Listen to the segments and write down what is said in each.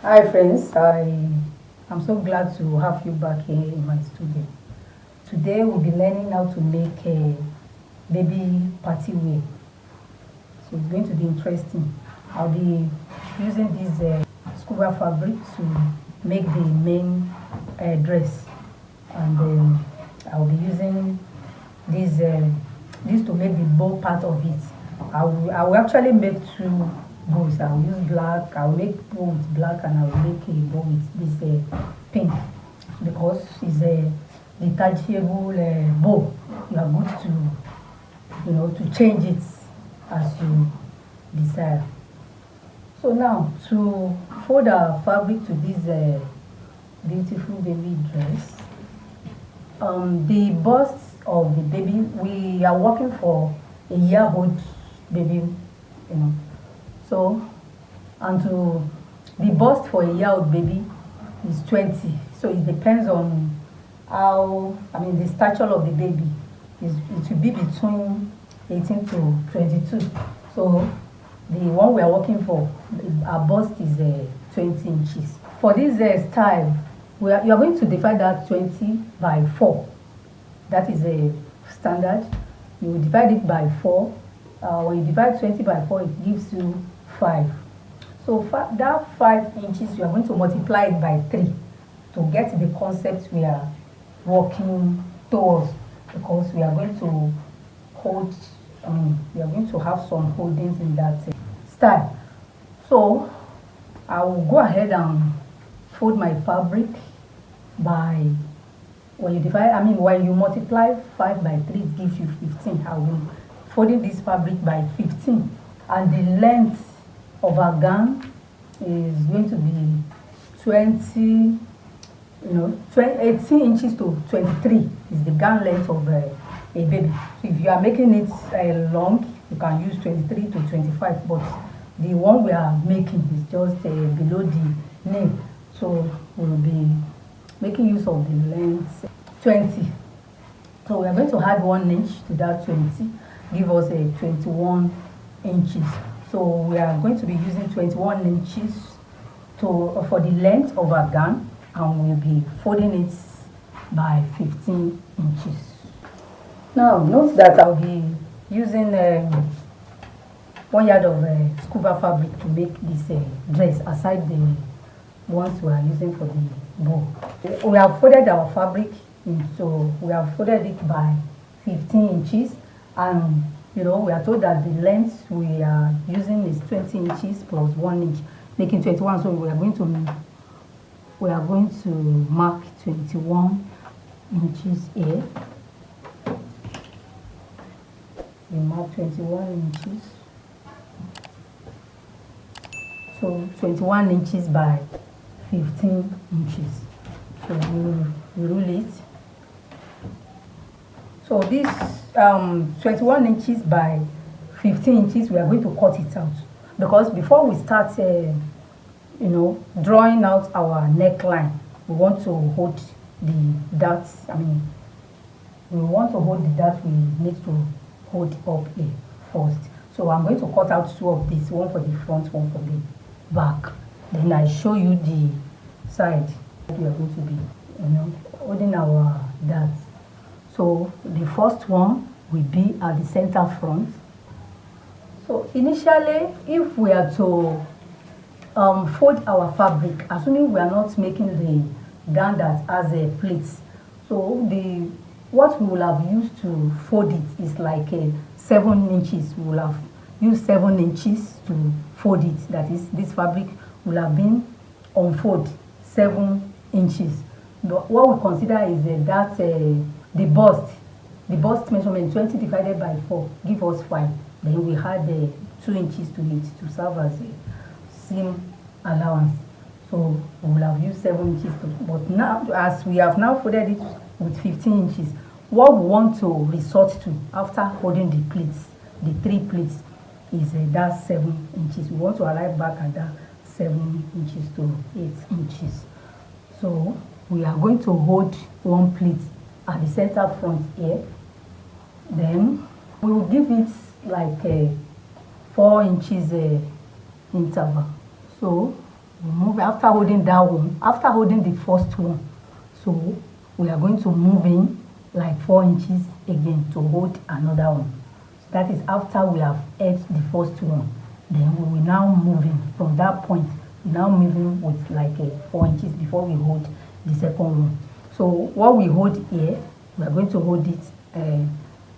Hi friends, I'm so glad to have you back here in my studio. Today we'll be learning how to make a baby party wear. So it's going to be interesting. I'll be using this scuba fabric to make the main dress, and I'll be using this this to make the bow part of it. I will actually make two bows. I'll use black. I'll make bow with black, and I'll make a bow with this pink, because it's a detachable bow. You are good to to change it as you desire. So now to fold our fabric to this beautiful baby dress. The bust of the baby, we are working for a year old baby, So, and to the bust for a year old baby is 20. So it depends on how, the stature of the baby. It will be between 18 to 22. So the one we are working for, our bust is 20 inches. For this style, you are going to divide that 20 by 4. That is a standard. You will divide it by 4. When you divide 20 by 4, it gives you 5. So that 5 inches, you are going to multiply it by 3 to get the concept we are working towards, because we are going to hold, we are going to have some holdings in that style. So I will go ahead and fold my fabric by, when you multiply 5 by 3, it gives you 15. I will folding this fabric by 15, and the length of our gown is going to be 18 inches to 23 is the gown length of a baby. So if you are making it long, you can use 23 to 25, but the one we are making is just below the knee, so we'll be making use of the length 20. So we are going to add 1 inch to that 20, give us a 21 inches. So we are going to be using 21 inches for the length of our gown, and we'll be folding it by 15 inches. Now note that I'll be using 1 yard of scuba fabric to make this dress, aside the ones we are using for the bow. We have folded our fabric, so we have folded it by 15 inches, and we are told that the length we are using is 20 inches plus 1 inch, making 21. So we are going to mark 21 inches here. We mark 21 inches. So 21 inches by 15 inches. So we rule it. So this 21 inches by 15 inches, we are going to cut it out, because before we start drawing out our neckline, we want to hold the darts. We want to hold the dart we need to hold up here first. So I'm going to cut out 2 of these, one for the front, one for the back. Then I show you the side we are going to be holding our darts. So the first one will be at the center front. So initially, if we are to fold our fabric, assuming we are not making the gown that has a pleats, so what we will have used to fold it is like 7 inches. We will have used 7 inches to fold it. That is, this fabric will have been unfold 7 inches. But what we consider is that the bust measurement 20 divided by 4 give us 5. Then we had 2 inches to it to serve as a seam allowance. So we will have used 7 inches but now, as we have now folded it with 15 inches, what we want to resort to after holding the pleats, the 3 pleats, is that 7 inches. We want to arrive back at that 7 inches to 8 inches. So we are going to hold 1 pleat at the center front here. Then we will give it like a 4 inches interval. So move after holding that one, after holding the first one. So we are going to move in like 4 inches again to hold another one. So that is after we have held the first one. Then we will now move in from that point. We now move in with like 4 inches before we hold the second one. So what we hold here, we are going to hold it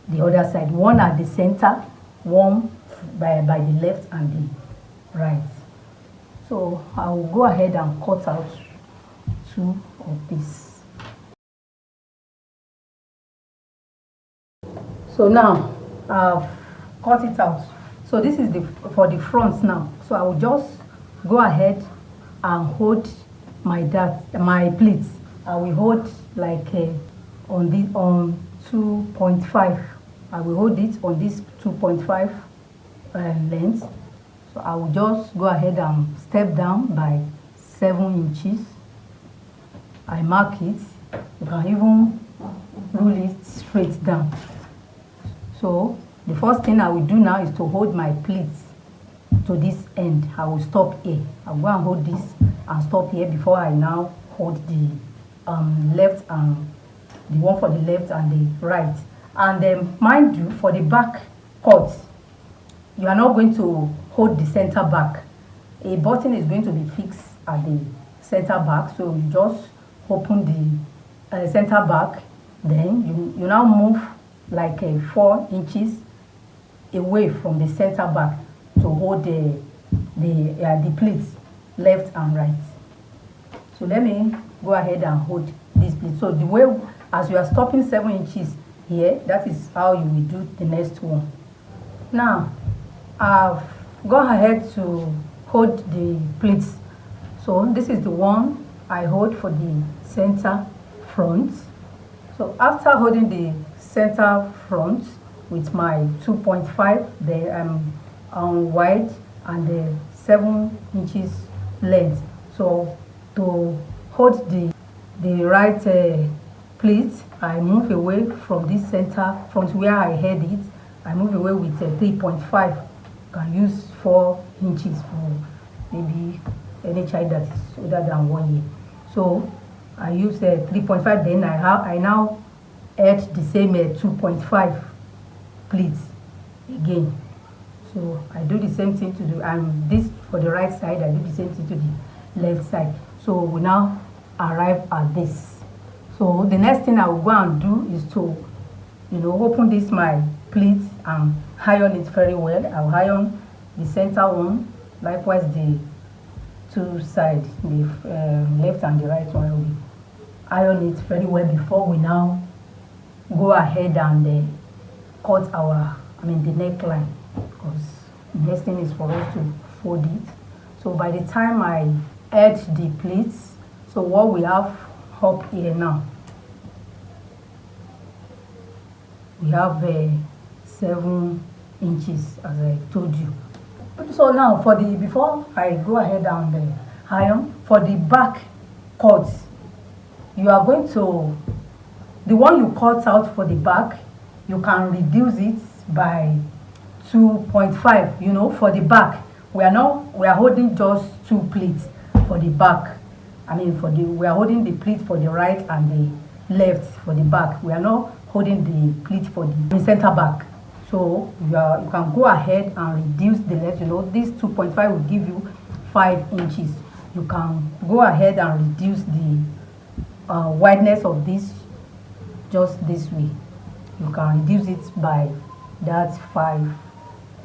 the other side, one at the center, one by the left and the right. So I will go ahead and cut out 2 of these. So now I've cut it out. So this is for the front now. So I will just go ahead and hold my pleats. I will hold like on 2.5. I will hold it on this 2.5 length. So I will just go ahead and step down by 7 inches. I mark it. You can even rule it straight down. So the first thing I will do now is to hold my pleats to this end. I will stop here. I'll go and hold this and stop here before I now hold the left and the one for the left and the right. And then mind you, for the back cut, you are not going to hold the center back. A button is going to be fixed at the center back, so you just open the center back. Then you now move like 4 inches away from the center back to hold the pleats left and right. So let me go ahead and hold this pleat. So the way, as you are stopping 7 inches here, that is how you will do the next one. Now I've gone ahead to hold the pleats. So this is the one I hold for the center front. So after holding the center front with my 2.5, there I'm wide and the 7 inches length. So to hold the right pleat, I move away from this center front where I held it. I move away with 3.5. You can use 4 inches for maybe any child that is older than 1 year. So I use 3.5. Then I now add the same 2.5 pleats again. So I do the same thing to this for the right side. I do the same thing to the left side. So we now arrive at this. So the next thing I will go and do is to open this my pleat and iron it very well. I'll iron the center one, likewise the 2 sides, the left and the right one. We iron it very well before we now go ahead and cut the neckline, because the next thing is for us to fold it. So by the time I add the pleats, so what we have up here now, we have 7 inches as I told you. So now before I go ahead and iron for the back cuts, you are going to, the one you cut out for the back, you can reduce it by 2.5. For the back, we are holding just 2 pleats for the back. We are holding the pleat for the right and the left for the back. We are not holding the pleat for the center back. So you can go ahead and reduce the length. This 2.5 will give you 5 inches. You can go ahead and reduce the wideness of this just this way. You can reduce it by that 5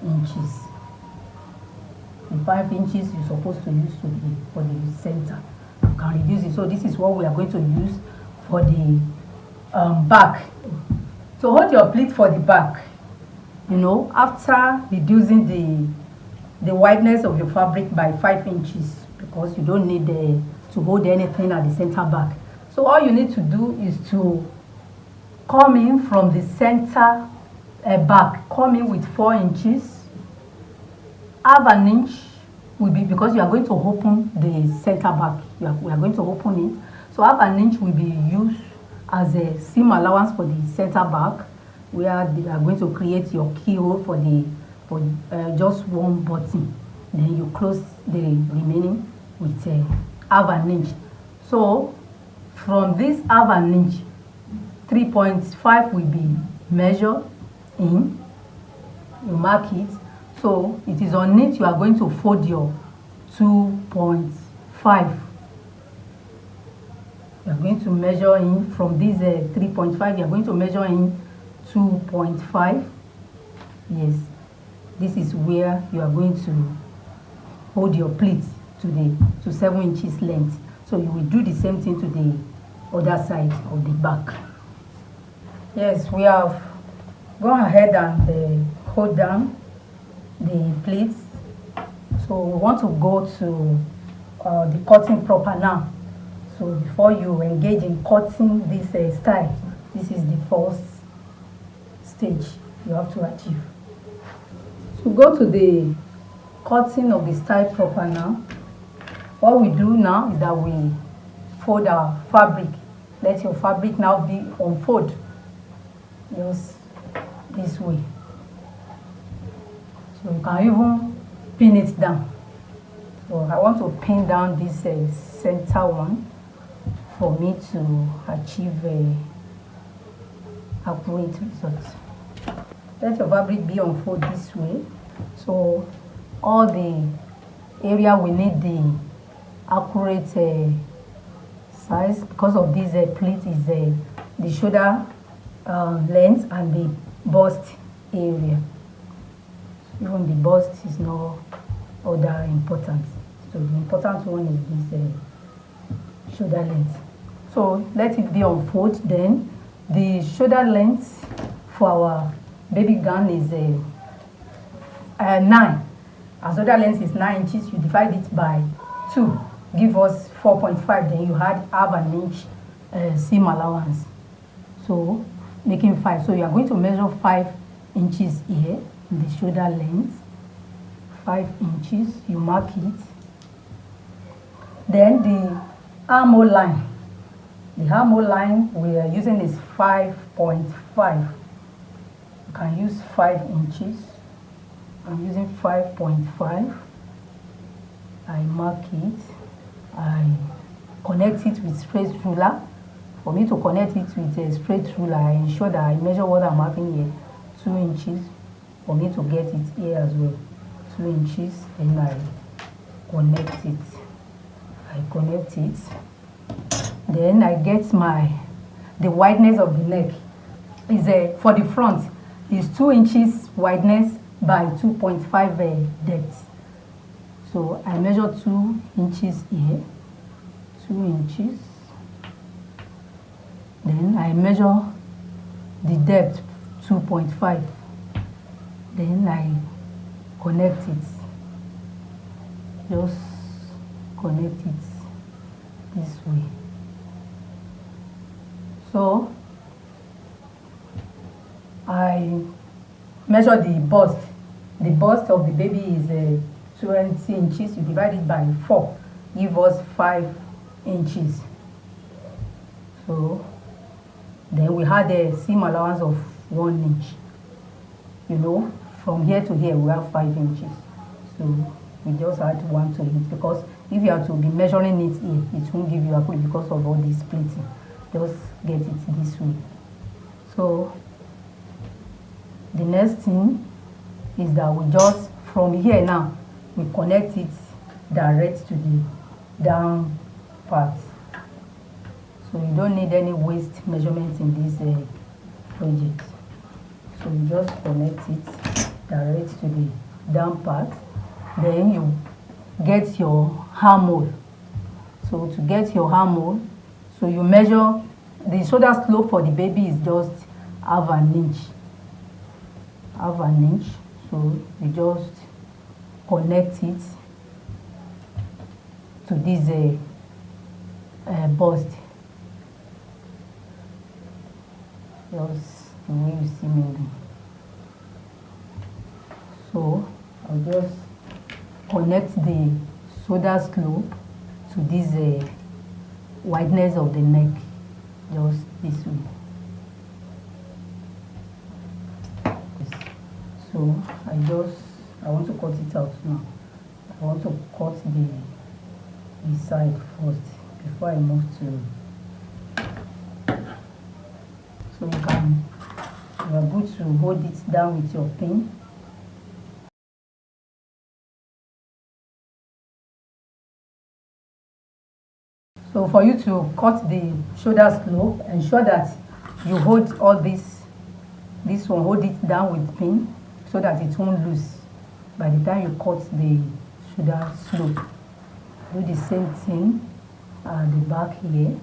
inches. The 5 inches you're supposed to use for the center. You can reduce it. So this is what we are going to use for the back. So hold your pleat for the back. After reducing the wideness of your fabric by 5 inches, because you don't need to hold anything at the center back. So all you need to do is to come in from the center back, come in with 4 inches. Half an inch will be, because you are going to open the center back, we are going to open it. So half an inch will be used as a seam allowance for the center back, where they are going to create your keyhole for just one button. Then you close the remaining with half an inch. So from this half an inch, 3.5 will be measured in. You mark it. So it is on it you are going to fold your 2.5. You are going to measure in from this 3.5. You are going to measure in 2.5. Yes, this is where you are going to hold your pleats to 7 inches length. So you will do the same thing to the other side of the back. Yes, we have gone ahead and hold down the pleats. So we want to go to the cutting proper now. So before you engage in cutting this style, this is the first stage you have to achieve. So go to the cutting of the style proper now. What we do now is that we fold our fabric. Let your fabric now be on fold, just this way. So you can even pin it down. So I want to pin down this center one for me to achieve a accurate result. Let your fabric be on fold this way. So all the area we need the accurate size because of this pleat is the shoulder length and the bust area. Even the bust is not all that important. So the important one is this shoulder length. So let it be on fold. Then the shoulder length for our baby gown is 9. Our shoulder length is 9 inches. You divide it by 2, give us 4.5. Then you add half an inch seam allowance. So making 5. So you are going to measure 5 inches here, the shoulder length. 5 inches. You mark it. Then the armhole line. The armhole line we are using is 5.5. You can use 5 inches. I'm using 5.5. I mark it. I connect it with straight ruler. For me to connect it with a straight ruler, I ensure that I measure what I'm having here, 2 inches. For me to get it here as well, 2 inches, and I connect it. Then I get the wideness of the neck is for the front is 2 inches wideness by 2.5 depth. So I measure 2 inches here, 2 inches. Then I measure the depth 2.5. Then I connect it. Just connect it this way. So I measure the bust. The bust of the baby is 20 inches. You divide it by 4, give us 5 inches. So then we had a seam allowance of 1 inch. You know, from here to here we have 5 inches. So we just add 1 to it, because if you are to be measuring it here, it won't give you accurate because of all this splitting. Just get it this way. So the next thing is that we just, from here now, we connect it direct to the down part. So you don't need any waist measurements in this project. So you just connect it direct to the down part. Then you get your armhole. So to get your armhole, so you measure the shoulder slope for the baby is just half an inch. So you just connect it to this bust. Just the way you see me do. So I'll just connect the shoulder slope to this wideness of the neck, just this way. So I want to cut it out now. I want to cut the this side first before I move to. So you are good to hold it down with your pin. So for you to cut the shoulder slope, ensure that you hold all this one, hold it down with pin so that it won't loose by the time you cut the shoulder slope. Do the same thing at the back here,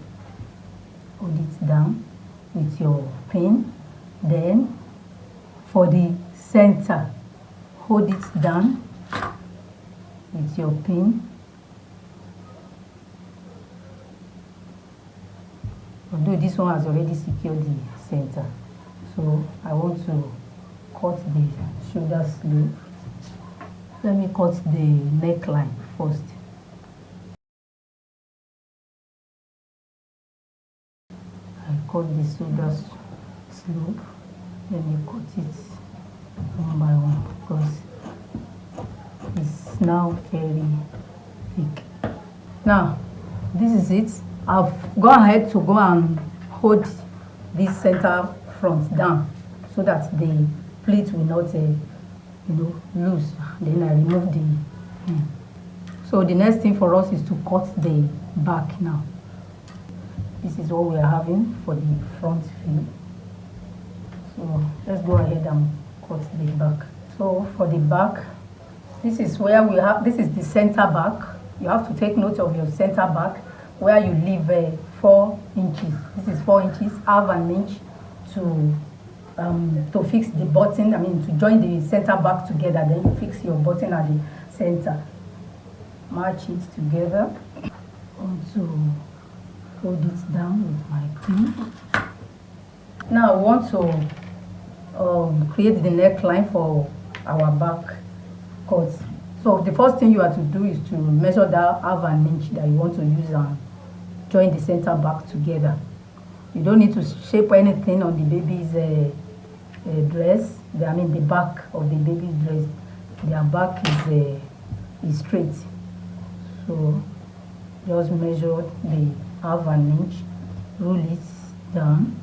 hold it down with your pin. Then for the center, hold it down with your pin. Although this one has already secured the center, so I want to cut the shoulder slope. Let me cut the neckline first. I cut the shoulder slope. Let me cut it one by one because it's now very thick. Now this is it. I've gone ahead to go and hold this center front down so that the pleat will not loose. Then I remove the So the next thing for us is to cut the back now. This is what we are having for the front view. So let's go ahead and cut the back. So for the back, this is where we have, this is the center back. You have to take note of your center back where you leave 4 inches. This is 4 inches, half an inch to fix the button, to join the center back together. Then you fix your button at the center. March it together. I want to hold it down with my pin. Now I want to create the neckline for our back cut. So the first thing you have to do is to measure that half an inch that you want to use and join the center back together. You don't need to shape anything on the baby's dress. The back of the baby's dress. Their back is straight. So just measure the half an inch, roll it down.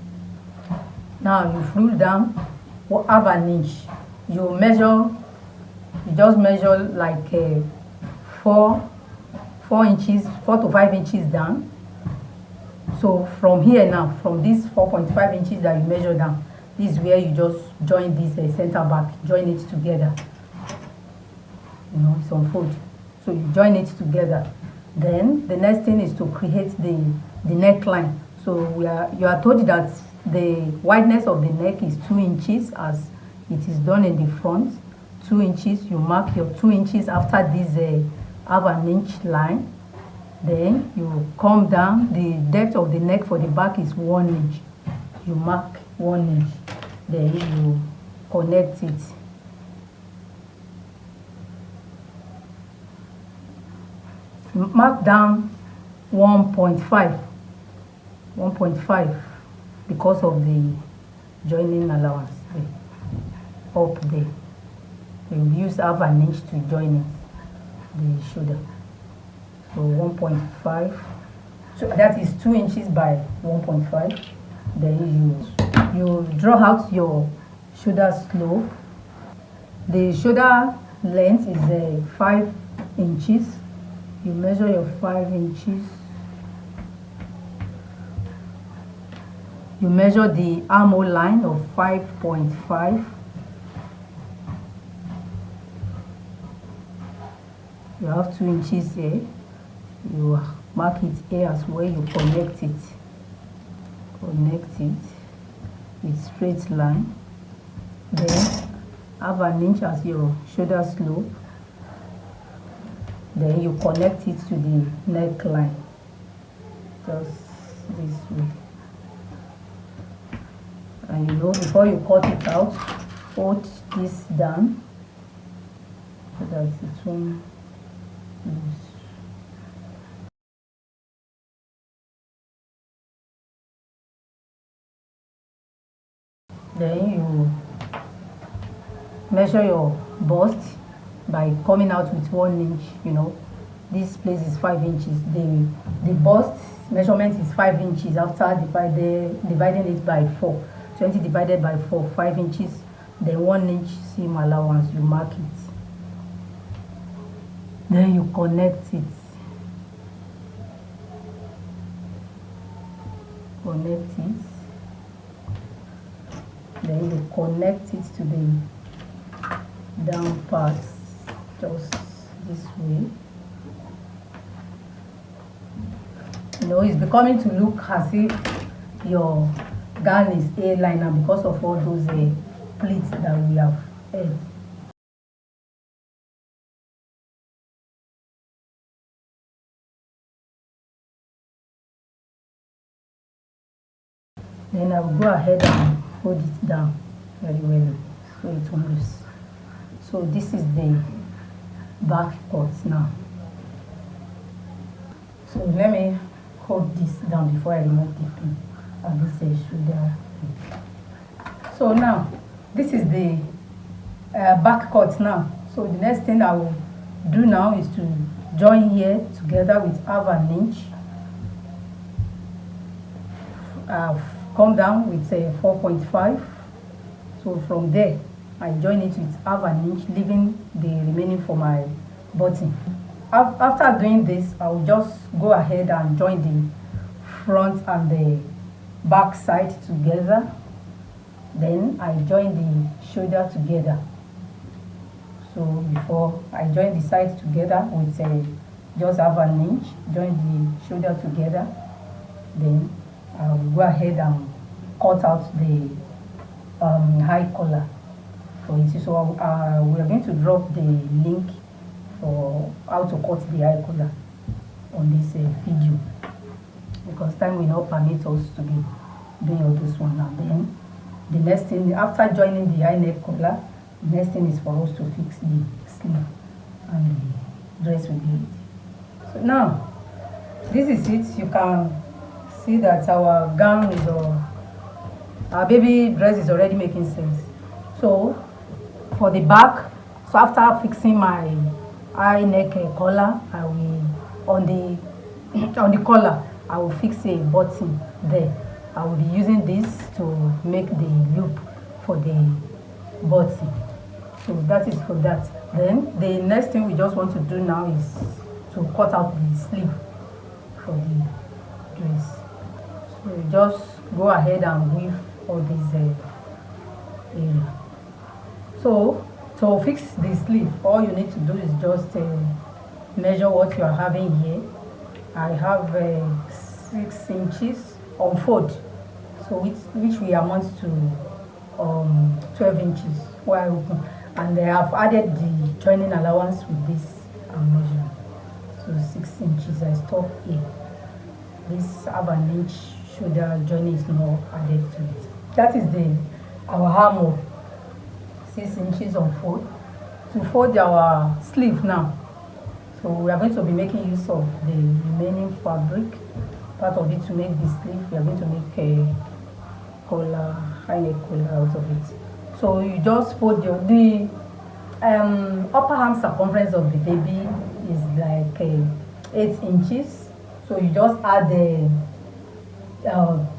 Now you've rolled down half an inch. You just measure like 4 inches, 4 to 5 inches down. So from here now, from this 4.5 inches that you measure down, this is where you just join this center back, join it together. It's unfold. So you join it together. Then the next thing is to create the neckline. So you are told that the wideness of the neck is 2 inches as it is done in the front. 2 inches, you mark your 2 inches after this half an inch line. Then you come down. The depth of the neck for the back is 1 inch. You mark 1 inch. Then you connect it. Mark down 1.5 because of the joining allowance up there. You use half an inch to join it, the shoulder. So 1.5, so that is 2 inches by 1.5. Then you draw out your shoulder slope. The shoulder length is 5 inches. You measure your 5 inches. You measure the armhole line of 5.5. You have 2 inches here. You mark it here as well. You connect it with straight line. Then have an inch as your shoulder slope. Then you connect it to the neckline, just this way. And before you cut it out, hold this down so that it won't loose. Then you measure your bust by coming out with 1 inch, this place is 5 inches. The bust measurement is 5 inches after dividing it by 4. 20 divided by 4, 5 inches. Then 1 inch seam allowance, you mark it. Then you connect it. Connect it. Then you connect it to the down part, just this way. You know, it's becoming to look as if your gown is A-line now because of all those pleats that we have added. Then I will go ahead and hold it down very well so it won't loose. So this is the back cut now. So let me hold this down before I remove the pin and this shoulder. So now this is the back cut now. So the next thing I will do now is to join here together with half an inch. Come down with 4.5. So from there I join it with half an inch, leaving the remaining for my button. After doing this, I will just go ahead and join the front and the back side together. Then I join the shoulder together. So before I join the side together with just half an inch, join the shoulder together. Then I will go ahead and cut out the high collar for it. So we are going to drop the link for how to cut the high collar on this video, because time will not permit us to be doing all this one now. Then the next thing, after joining the high neck collar, the next thing is for us to fix the sleeve and the dress will be ready. So now this is it. You can see that our gown is our baby dress is already making sense. So for the back, so after fixing my high neck collar, I will on the collar I will fix a button there. I will be using this to make the loop for the button. So that is for that. Then the next thing we just want to do now is to cut out the sleeve for the dress. So you just go ahead and weave all these area. So to fix the sleeve, all you need to do is just measure what you are having here. I have 6 inches on fold, so which will amount to 12 inches wide open, and I have added the joining allowance with this measure. So 6 inches I stop here. This half an inch shoulder joining is not added to it. That is our armhole, 6 inches on fold. To fold our sleeve now, so we are going to be making use of the remaining fabric, part of it to make the sleeve. We are going to make a collar, high neck collar out of it. So you just fold the upper arm circumference of the baby is like 8 inches. So you just add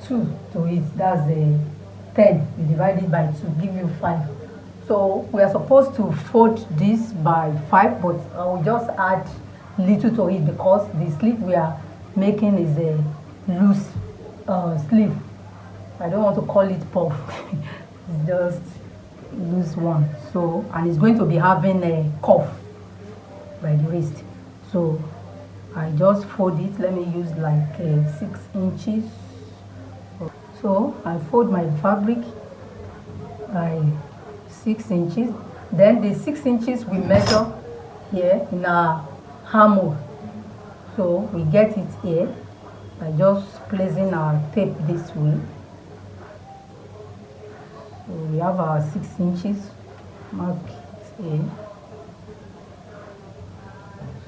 2 to it. That's 10. You divide it by 2, give you 5. So we are supposed to fold this by 5, but I will just add little to it because the sleeve we are making is a loose sleeve. I don't want to call it puff. It's just loose one. So, and it's going to be having a cuff by the wrist. So I just fold it. Let me use like 6 inches. So I fold my fabric by 6 inches. Then the 6 inches we measure here in our armhole. So we get it here by just placing our tape this way. So we have our 6 inches, mark it here.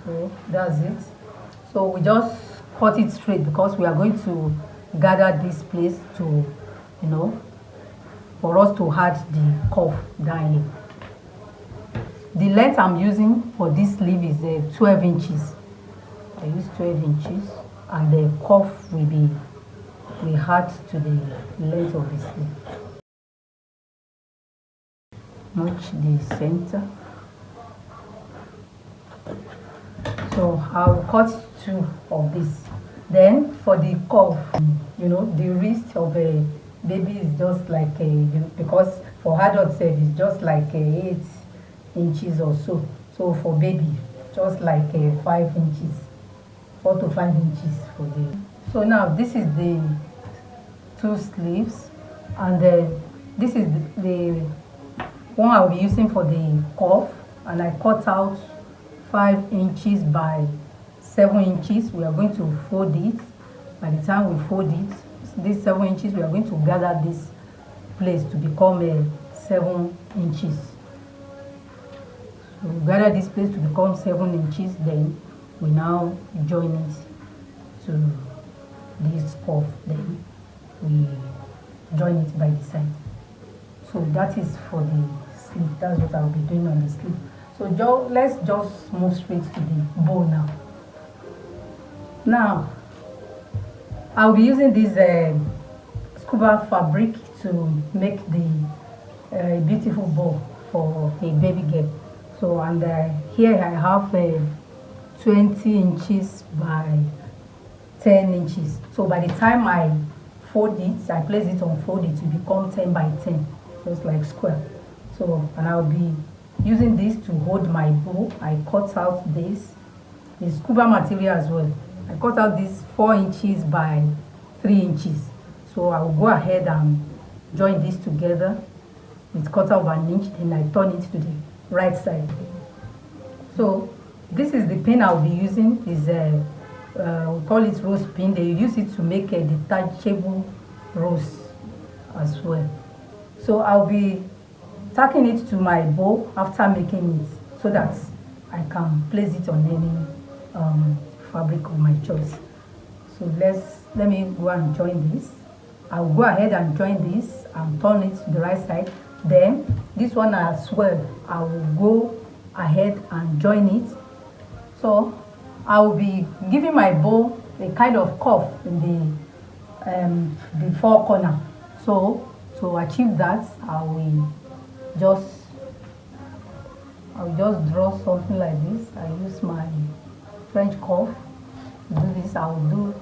So that's it. So we just cut it straight because we are going to gather this place to, you know, for us to add the cuff down here. The length I'm using for this sleeve is 12 inches. I use 12 inches, and the cuff will add to the length of the sleeve. Notch the center. So I'll cut 2 of this. Then for the cuff, you know, the wrist of a baby is just like because for adults it's just like 8 inches or so. So for baby, just like 5 inches, 4 to 5 inches for the. So now this is the 2 sleeves, and this is the one I'll be using for the cuff, and I cut out 5 inches by 7 inches. We are going to fold it. By the time we fold it, this 7 inches, we are going to gather this place to become 7 inches. So we gather this place to become 7 inches, then we now join it to this cuff, then we join it by the side. So that is for the sleeve. That's what I'll be doing on the sleeve. So let's just move straight to the bow now. Now I'll be using this scuba fabric to make the beautiful bow for a baby girl. So, and here I have 20 inches by 10 inches. So by the time I fold it, I place it on fold, it will become 10 by 10, just like square. So, and I'll be using this to hold my bow. I cut out this, the scuba material as well. I cut out this 4 inches by 3 inches. So I will go ahead and join this together with 1/4 of an inch, then I turn it to the right side. So this is the pin I'll be using. Is we call it rose pin. They use it to make a detachable rose as well. So I'll be tacking it to my bow after making it, so that I can place it on any fabric of my choice. So let me go and join this. I'll go ahead and join this and turn it to the right side. Then this one as well, I will go ahead and join it. So I will be giving my bow a kind of cuff in the 4 corner. So to achieve that, I will just draw something like this. I use my French cuff to do this. I will do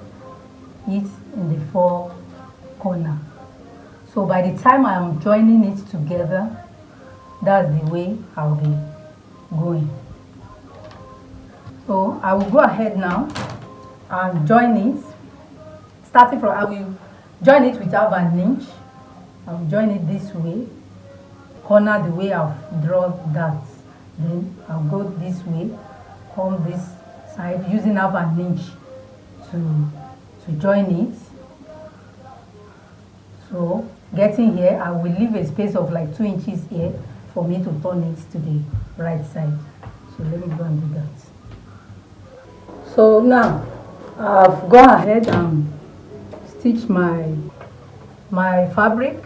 it in the 4 corner. So by the time I am joining it together, that's the way I'll be going. So I will go ahead now and join it. Starting from, I will join it with half an inch. I will join it this way, corner the way I've drawn that. Then I'll go this way, come this side, using half an inch to join it. So getting here, I will leave a space of like 2 inches here for me to turn it to the right side. So let me go and do that. So now I've gone ahead and stitched my fabric.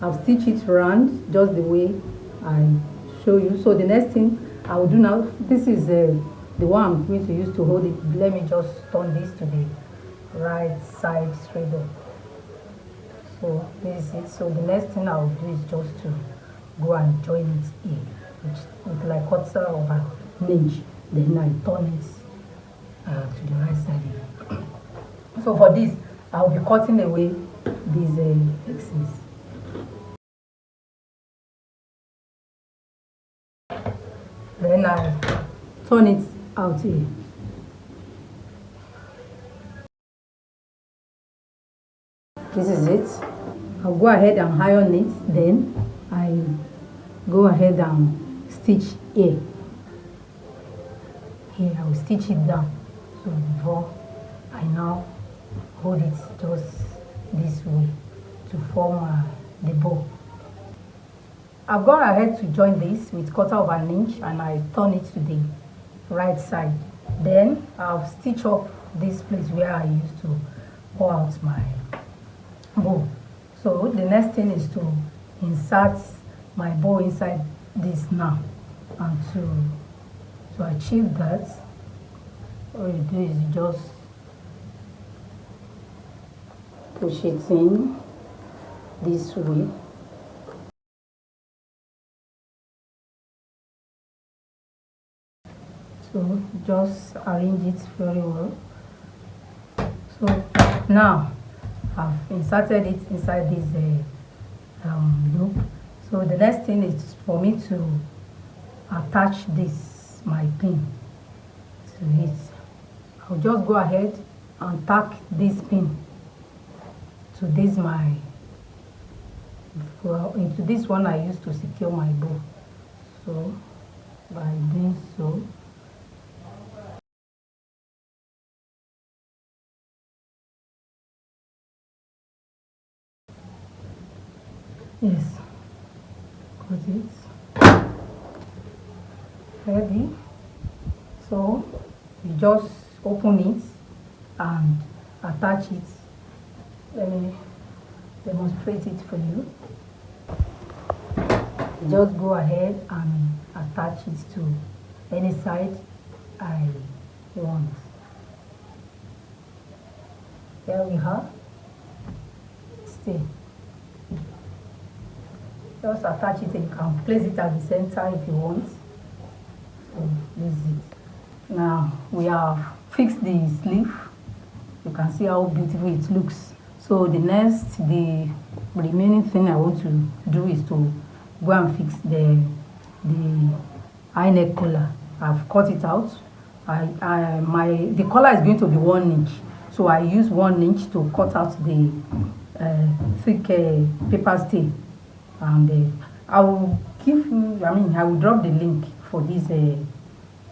I've stitched it round just the way I show you. So the next thing I will do now, this is the one I'm going to use to hold it. Let me just turn this to the right side straight up. So this is it. So the next thing I will do is just to go and join it here, with like 1/4 of an inch. Then I turn it to the right side. So for this, I will be cutting away these excess. Then I turn it out here. This is it. I'll go ahead and iron it. Then I go ahead and stitch here. Here I will stitch it down. So before I now hold it just this way to form the bow. I've gone ahead to join this with 1/4 of an inch, and I turn it to the right side. Then I'll stitch up this place where I used to pour out my bow. So the next thing is to insert my bow inside this now, and to achieve that, All you do is just push it in this way. So just arrange it very well. So now I've inserted it inside this loop. So the next thing is for me to attach this my pin to it. I'll just go ahead and tack this pin to this into this one I used to secure my bow. So by doing so, yes, got it ready. So you just open it and attach it. Let me demonstrate it for you. Just go ahead and attach it to any side I want. There we have. Stay. Just attach it and you can place it at the center if you want. So this is it. Now we have fixed the sleeve. You can see how beautiful it looks. So the remaining thing I want to do is to go and fix the high neck collar. I've cut it out. The collar is going to be 1 inch, so I use 1 inch to cut out the thick paper stay, and I will give you. I will drop the link for this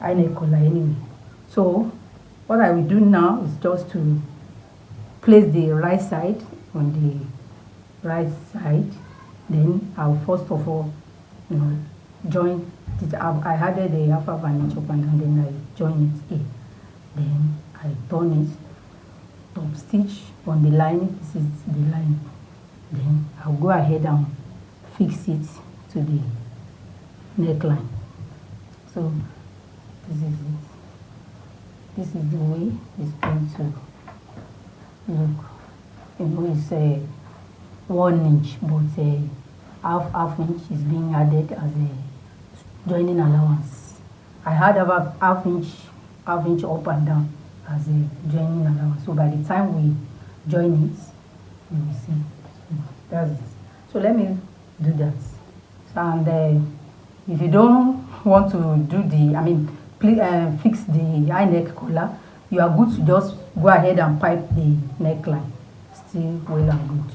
high neck collar anyway. So what I will do now is just to place the right side on the right side. Then I'll first of all, join it. I added the half of an inch open and then I join it here. Then I turn it, top stitch on the line. This is the line. Then I'll go ahead and fix it to the neckline. So this is it. This is the way it's going to look. It's 1 inch, but half inch is being added as a joining allowance. I had about half inch up and down as a joining allowance. So by the time we join it, you will see. So that's it. So let me do that. And if you don't want to do fix the high neck collar, you are good to just go ahead and pipe the neckline. Still well and good.